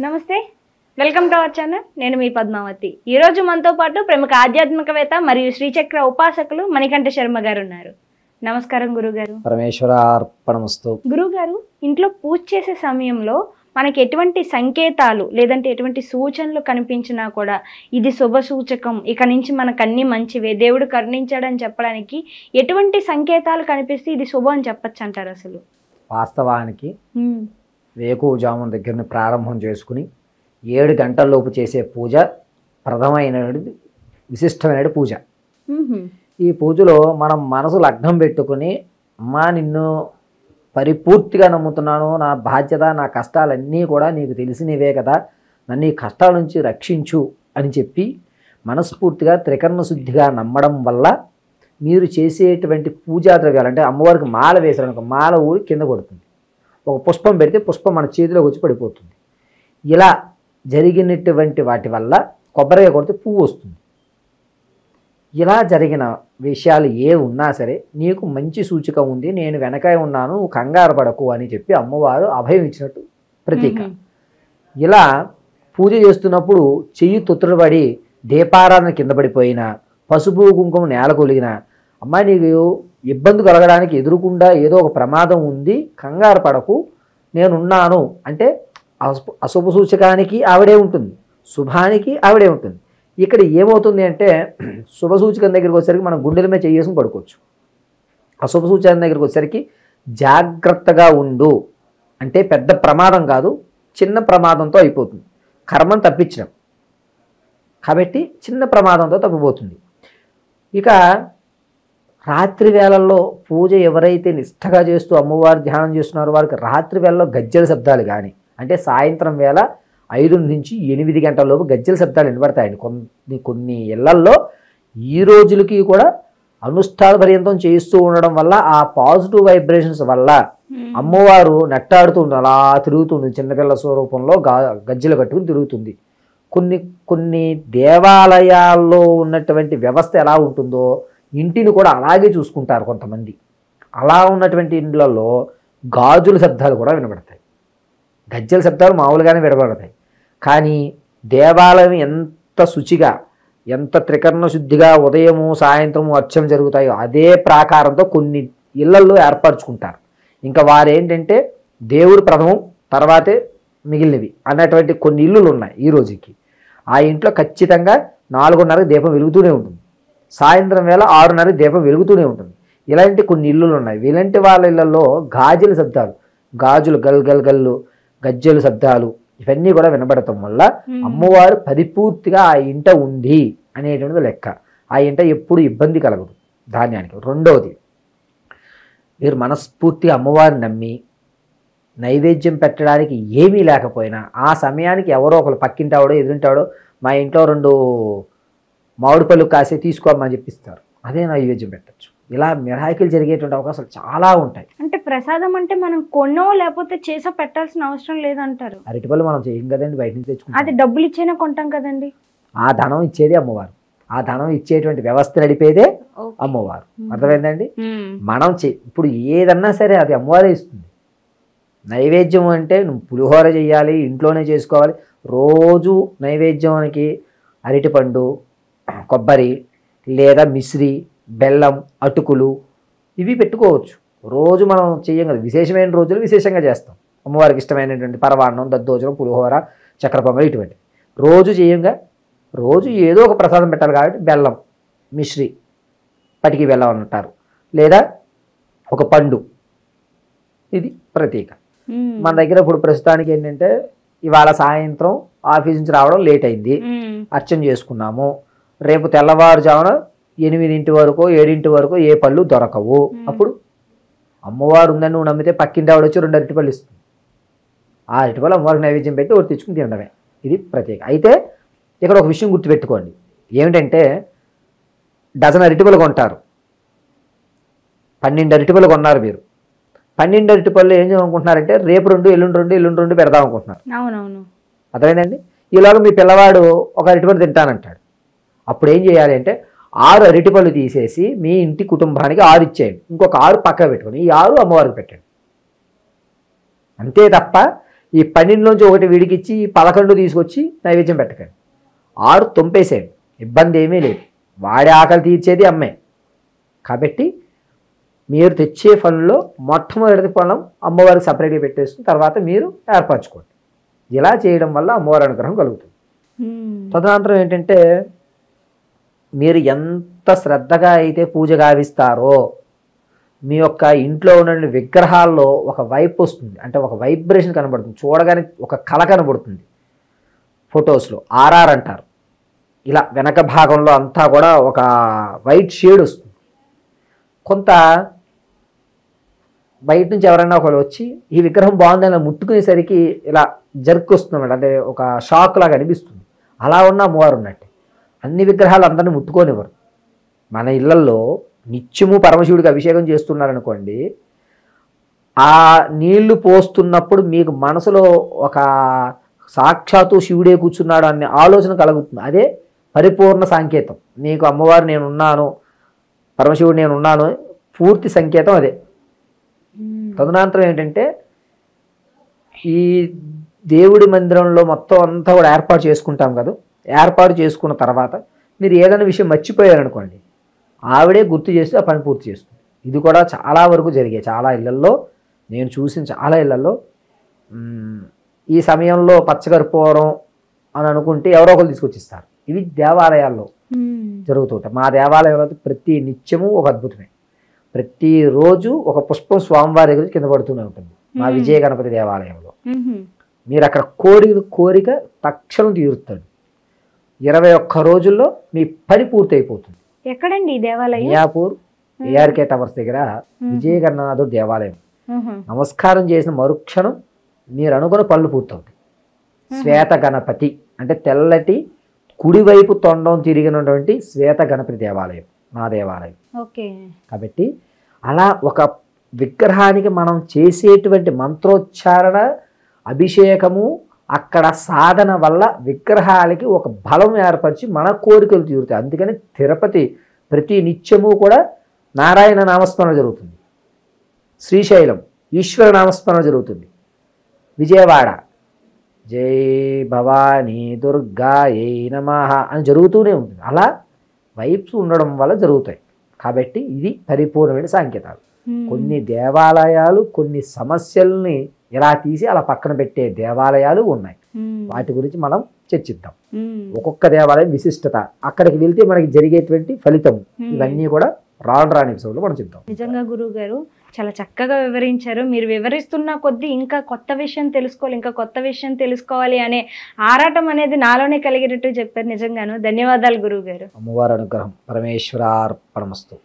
నమస్తే, welcome to our channel. నేను మీ పద్మావతి. ఈ రోజు మనతో పాటు ప్రముఖ ఆధ్యాత్మికవేత్త మరియు శ్రీచక్ర ఉపాసకులు మణికంఠ శర్మ గారు ఉన్నారు. నమస్కారం గురుగారు. పరమేశ్వరార్పణమస్తు. గురుగారు, ఇంట్లో పూజ చేసే సమయంలో మనకి ఎటువంటి సంకేతాలు లేదంటే ఎటువంటి సూచనలు కనిపించినా కూడా ఇది శుభ సూచకం, ఇక నుంచి మనకు అన్ని మంచివే, దేవుడు కరుణించాడని చెప్పడానికి ఎటువంటి సంకేతాలు కనిపిస్తే ఇది శుభం అని చెప్పచ్చు అంటారు? అసలు వాస్తవానికి వేకువజామున దగ్గరని ప్రారంభం చేసుకుని 7 గంటల్లోపు చేసే పూజ ప్రథమైన విశిష్టమైన పూజ. ఈ పూజలో మనం మనసు లగ్నం పెట్టుకుని, అమ్మా నిన్ను పరిపూర్తిగా నమ్ముతున్నాను, నా బాధ్యత, నా కష్టాలన్నీ కూడా నీకు తెలిసినవే కదా, నన్ను ఈ కష్టాల నుంచి రక్షించు అని చెప్పి మనస్ఫూర్తిగా త్రికరణ శుద్ధిగా నమ్మడం వల్ల మీరు చేసేటువంటి పూజా ద్రవ్యాలు, అంటే అమ్మవారికి మాల వేసారనుకో, మాల ఊరి కింద పడుతుంది. ఒక పుష్పం పెడితే పుష్పం మన చేతిలోకి వచ్చి పడిపోతుంది. ఇలా జరిగినటువంటి వాటి వల్ల కొబ్బరిగా కొడితే పువ్వు వస్తుంది. ఇలా జరిగిన విషయాలు ఏ ఉన్నా సరే నీకు మంచి సూచిక ఉంది, నేను వెనకాయ ఉన్నాను, కంగారు పడకు అని చెప్పి అమ్మవారు అభయం ఇచ్చినట్టు ప్రతీక. ఇలా పూజ చేస్తున్నప్పుడు చెయ్యి తొత్తులబడి దీపారాధన కింద పడిపోయినా, పసుపు కుంకుమ నేల కొలిగిన, అమ్మా నీకు ఇబ్బంది కలగడానికి ఎదురుకుండా ఏదో ఒక ప్రమాదం ఉంది, కంగారు పడకు, నేనున్నాను అంటే అశుభ సూచకానికి ఆవిడే ఉంటుంది, శుభానికి ఆవిడే ఉంటుంది. ఇక్కడ ఏమవుతుంది అంటే శుభ సూచకం దగ్గరికి వచ్చేసరికి మనం గుండెల మీద చేసుకుని పడుకోవచ్చు. అశుభ సూచకం దగ్గరికి వచ్చేసరికి జాగ్రత్తగా ఉండు అంటే పెద్ద ప్రమాదం కాదు, చిన్న ప్రమాదంతో అయిపోతుంది. కర్మను తప్పించడం కాబట్టి చిన్న ప్రమాదంతో తప్పిపోతుంది. ఇక రాత్రి వేళల్లో పూజ ఎవరైతే నిష్ఠగా చేస్తూ అమ్మవారి ధ్యానం చేస్తున్నారో వారికి రాత్రి వేళల్లో గజ్జల శబ్దాలు కానీ, అంటే సాయంత్రం వేళ 5 నుంచి 8 గంటల లోపు గజ్జల శబ్దాలు వినబడతాయండి. కొన్ని ఇళ్లల్లో ఈ రోజులకి కూడా అనుష్ఠాన పర్యంతం చేస్తూ ఉండడం వల్ల ఆ పాజిటివ్ వైబ్రేషన్స్ వల్ల అమ్మవారు నట్టాడుతూ ఉంటుంది, అలా తిరుగుతుంది, చిన్నపిల్ల స్వరూపంలో గజ్జలు కట్టుకుని తిరుగుతుంది. కొన్ని దేవాలయాల్లో ఉన్నటువంటి వ్యవస్థ ఎలా ఉంటుందో ఇంటిని కూడా అలాగే చూసుకుంటారు కొంతమంది. అలా ఉన్నటువంటి ఇండ్లలో గాజుల శబ్దాలు కూడా వినబడతాయి, గజ్జల శబ్దాలు మామూలుగానే వినబడతాయి. కానీ దేవాలయం ఎంత శుచిగా, ఎంత త్రికరణ శుద్ధిగా ఉదయము సాయంత్రము అర్చన జరుగుతాయో అదే ప్రాకారంతో కొన్ని ఇళ్లల్లో ఏర్పరచుకుంటారు. ఇంకా వారేంటంటే దేవుడు ప్రథమం తర్వాతే మిగిలినవి అన్నటువంటి కొన్ని ఇల్లులు ఉన్నాయి ఈ రోజుకి. ఆ ఇంట్లో ఖచ్చితంగా 4:30 దీపం వెలుగుతూనే ఉంటుంది, సాయంత్రం వేళ 6:30 దీపం వెలుగుతూనే ఉంటుంది. ఇలాంటి కొన్ని ఇల్లులు ఉన్నాయి. ఇలాంటి వాళ్ళ ఇళ్లలో గాజుల శబ్దాలు, గాజులు గల్ గల్ గల్లు, గజ్జల శబ్దాలు ఇవన్నీ కూడా వినబడటం వల్ల అమ్మవారు పరిపూర్తిగా ఆ ఇంట ఉంది అనేటువంటిది లెక్క. ఆ ఇంట ఎప్పుడు ఇబ్బంది కలగదు ధాన్యానికి. రెండవది, మీరు మనస్ఫూర్తిగా అమ్మవారిని నమ్మి నైవేద్యం పెట్టడానికి ఏమీ లేకపోయినా ఆ సమయానికి ఎవరో ఒకరు పక్కింటాడో ఎదురింటాడో మా ఇంట్లో 2 మామిడి పళ్ళు కాసే తీసుకోమని చెప్పిస్తారు, అదే నైవేద్యం పెట్టచ్చు. ఇలా మిరాకిల్ జరిగేటువంటి అవకాశాలు చాలా ఉంటాయి. అంటే ప్రసాదం అంటే మనం కొనో లేకపోతే చేసో పెట్టాల్సిన అవసరం లేదంటారు. అరటిపళ్ళు మనం చేయం కదండి, బయట నుంచి తెచ్చుకుంటాం. అది డబ్బులు ఇచ్చేనే కొంటాం కదండి. ఆ ధనం ఇచ్చేది అమ్మవారు, ఆ ధనం ఇచ్చేటువంటి వ్యవస్థ నడిపేదే అమ్మవారు. అర్థమైందండి? మనం ఇప్పుడు ఏదన్నా సరే అది అమ్మవారే ఇస్తుంది. నైవేద్యం అంటే నువ్వు పులిహోర చేయాలి, ఇంట్లోనే చేసుకోవాలి. రోజు నైవేద్యానికి అరటిపండు, కొబ్బరి లేదా మిశ్రి, బెల్లం, అటుకులు ఇవి పెట్టుకోవచ్చు. రోజు మనం చెయ్యం కదా, విశేషమైన రోజులు విశేషంగా చేస్తాం. అమ్మవారికి ఇష్టమైనటువంటి పరవాన్నం, దద్దోజనం, పులిహోర, చక్కెర పొంగలి ఇటువంటి రోజు చేయంగా. రోజు ఏదో ఒక ప్రసాదం పెట్టాలి కాబట్టి బెల్లం, మిశ్రి, పటికి బెల్లం అంటారు, లేదా ఒక పండు, ఇది ప్రతీక. మన దగ్గర ఇప్పుడు ప్రస్తుతానికి ఏంటంటే ఇవాళ సాయంత్రం ఆఫీస్ నుంచి రావడం లేట్ అయింది, అర్చన చేసుకున్నాము, రేపు తెల్లవారుజామున 8 వరకు 7 వరకు ఏ పళ్ళు దొరకవు. అప్పుడు అమ్మవారు ఉందని నువ్వు నమ్మితే పక్కింటి ఆవిడ వచ్చి 2 అరటిపళ్ళు ఇస్తుంది. ఆ అరటిపళ్ళు అమ్మవారికి నైవేద్యం పెట్టి ఒకటి తెచ్చుకుని తినడమే, ఇది ప్రత్యేక. అయితే ఇక్కడ ఒక విషయం గుర్తుపెట్టుకోండి, ఏమిటంటే డజన్ అరటిపళ్ళు కొంటారు, 12 అరటిపళ్ళు కొన్నారు. మీరు 12 అరటిపళ్ళు ఏం చేయాలనుకుంటున్నారంటే రేపు 2, ఎల్లుండి 2 పెడదాం అనుకుంటున్నారు. అవునవును, అర్థమైందండి? ఈలోగా మీ పిల్లవాడు ఒక అరటిపళ్ళు తింటానంటాడు. అప్పుడు ఏం చేయాలి అంటే 6 అరటిపళ్ళు తీసేసి మీ ఇంటి కుటుంబానికి 6 ఇచ్చేయండి, ఇంకొక 6 పక్క పెట్టుకొని ఈ 6 అమ్మవారికి పెట్టండి. అంతే తప్ప ఈ 12 ఒకటి వీడికిచ్చి 11 తీసుకొచ్చి నైవేద్యం పెట్టకండి. 6 తొంపేసేయండి, ఇబ్బంది ఏమీ లేదు. వాడి ఆకలి తీర్చేది అమ్మే. కాబట్టి మీరు తెచ్చే ఫలంలో మొట్టమొదటి ఫలం అమ్మవారికి సపరేట్గా పెట్టేసుకుని తర్వాత మీరు ఏర్పరచుకోండి. ఇలా చేయడం వల్ల అమ్మవారి అనుగ్రహం కలుగుతుంది. తదనంతరం ఏంటంటే మీరు ఎంత శ్రద్ధగా అయితే పూజ గావిస్తారో మీ యొక్క ఇంట్లో ఉన్న విగ్రహాల్లో ఒక వైప్ వస్తుంది, అంటే ఒక వైబ్రేషన్ కనబడుతుంది, చూడగానే ఒక కళ కనబడుతుంది. ఫొటోస్లో ఆర్ఆర్ అంటారు. ఇలా వెనక భాగంలో అంతా కూడా ఒక వైట్ షేడ్ వస్తుంది. కొంత బయట నుంచి ఎవరైనా ఒకరు వచ్చి ఈ విగ్రహం బాగుందని ముట్టుకునేసరికి ఇలా జర్క్ వస్తుంది, అంటే ఒక షాక్ లాగా అనిపిస్తుంది. అలా ఉన్న అమ్మవారు ఉన్నట్టే. అన్ని విగ్రహాలు అందరినీ ముట్టుకోనివ్వరు. మన ఇళ్లల్లో నిత్యము పరమశివుడికి అభిషేకం చేస్తున్నారనుకోండి, ఆ నీళ్లు పోస్తున్నప్పుడు మీకు మనసులో ఒక సాక్షాత్తు శివుడే కూర్చున్నాడు అనే ఆలోచన కలుగుతుంది. అదే పరిపూర్ణ సంకేతం. మీకు అమ్మవారు నేనున్నాను, పరమశివుడు నేనున్నాను పూర్తి సంకేతం అదే. తదనంతరం ఏంటంటే ఈ దేవుడి మందిరంలో మొత్తం అంతా కూడా ఏర్పాటు చేసుకుంటాం కదా. ఏర్పాటు చేసుకున్న తర్వాత మీరు ఏదైనా విషయం మర్చిపోయారనుకోండి, ఆవిడే గుర్తు చేసి ఆ పని పూర్తి చేస్తుంది. ఇది కూడా చాలా వరకు జరిగాయి. చాలా ఇళ్లల్లో నేను చూసిన చాలా ఇళ్లల్లో ఈ సమయంలో పచ్చకర్పూరం అని అనుకుంటే ఎవరో ఒకరు తీసుకొచ్చిస్తారు. ఇవి దేవాలయాల్లో జరుగుతుంటాయి. మా దేవాలయంలో ప్రతి నిత్యము ఒక అద్భుతమే. ప్రతిరోజు ఒక పుష్పం స్వామివారి దగ్గర కింద పడుతూనే ఉంటుంది. మా విజయ గణపతి దేవాలయంలో మీరు అక్కడ కోరిక తక్షణం తీరుతాడు. 21 రోజుల్లో మీ పని పూర్తి అయిపోతుంది. ఎక్కడండి ఈ దేవాలయం? మియాపూర్ ఏఆర్కే టవర్స్ దగ్గర విజయ గణనాథుడు దేవాలయం. నమస్కారం చేసిన మరుక్షణం మీరు అనుకున్న పనులు పూర్తవుతాయి. శ్వేత గణపతి అంటే తెల్లటి కుడివైపు తొండం తిరిగినటువంటి శ్వేత గణపతి దేవాలయం మా దేవాలయం. కాబట్టి అలా ఒక విగ్రహానికి మనం చేసేటువంటి మంత్రోచ్చారణ, అభిషేకము, అక్కడ సాధన వల్ల విగ్రహాలకి ఒక బలం ఏర్పరిచి మన కోరికలు తీరుతాయి. అందుకని తిరుపతి ప్రతి నిత్యము కూడా నారాయణ నామస్మరణ జరుగుతుంది. శ్రీశైలం ఈశ్వర నామస్మరణ జరుగుతుంది. విజయవాడ జై భవానీ దుర్గా ఏ నమః అని జరుగుతూనే ఉంటుంది. అలా వైబ్స్ ఉండడం వల్ల జరుగుతాయి. కాబట్టి ఇది పరిపూర్ణమైన సంకేతాలు. కొన్ని దేవాలయాలు కొన్ని సమస్యల్ని ఇలా తీసి అలా పక్కన పెట్టే దేవాలయాలు ఉన్నాయి. వాటి గురించి మనం చర్చిద్దాం. ఒక్కొక్క దేవాలయం విశిష్టత, అక్కడికి వెళ్తే మనకి జరిగేటువంటి ఫలితం, ఇవన్నీ కూడా రాని ఎపిసోడ్లో మనం చెప్తాం. నిజంగా గురువు గారు చాలా చక్కగా వివరించారు. మీరు వివరిస్తున్న కొద్దీ ఇంకా కొత్త విషయం తెలుసుకోవాలి అనే ఆరాటం అనేది నాలోనే కలిగేటట్టు చెప్పారు. నిజంగాను ధన్యవాదాలు గురువు గారు. అమ్మవారి అనుగ్రహం పరమేశ్వరార్పణమస్తు.